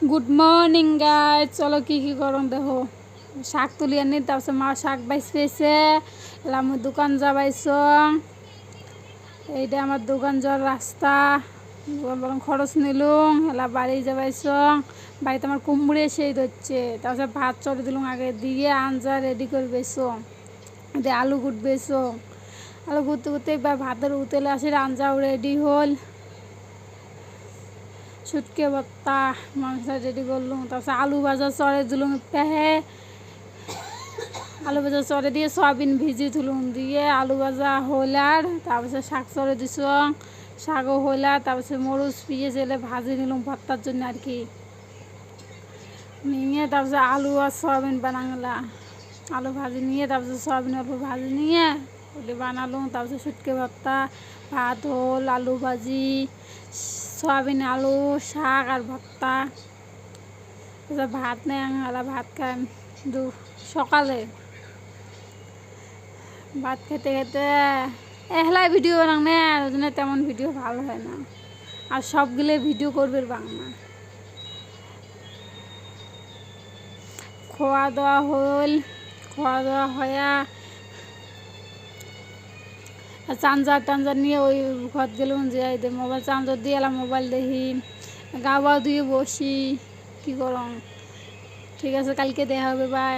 Good morning guys, চলো কি করুন দেখো। শাক তুলি আনি, তারপর মা শাক বাইস পেয়েছে। এলা আমি দোকান যাবাইছ, এইটা আমার দোকান যাওয়ার রাস্তা। বরং খরচ নিলুম, এলা বাড়ি যাবাইছ। বাড়িতে আমার কুমড়ে সেই ধরছে, তারপর ভাত চড়ে দিলুম আগে দিয়ে আঞ্জা রেডি করে বেছো, দিয়ে আলু কুট বেছো। আলু কুটতে কুটতে এবার ভাতের উতলে আসে, আঞ্জাও রেডি হল। শুটকে ভর্তা মাংস রেডি করলুম, তারপর আলু ভাজা চড়ে দিলুম পেহে। আলু ভাজা চড়ে দিয়ে সয়াবিন ভিজি তুলুম, দিয়ে আলু ভাজা হইলার তারপরে শাক চড়ে দিছ, শাকও হইলার। তারপরে মরুচ পিঁয়াজ এলে ভাজি নিলুম ভর্তার জন্য আর কি। নিয়ে তারপরে আলু আর সয়াবিন বানালা, আলু ভাজি নিয়ে তারপরে সয়াবিন অল্প ভাজি নিয়ে ওগুলি বানালুম। তারপরে শুটকে ভর্তা, ভাত হল, আলু ভাজি, সয়াবিন আলু, শাক আর ভর্তা। ভাত নেই আলা ভাত খান সকালে। ভাত খেতে খেতে এহলাই ভিডিও বানাং না, ওই জন্য তেমন ভিডিও ভালো হয় না। আর সবগুলো ভিডিও করবে বাংলা। খাওয়া দাওয়া হল, খাওয়া দাওয়া হয়া চার্জার টাঞ্জার নিয়ে ওই ঘর গেলুম, যে মোবাইল চার্জার দিয়ে এলাম, মোবাইল দেখি, গা বা ধুয়ে বসি। কি করম, ঠিক আছে, কালকে দেখা হবে, বাই।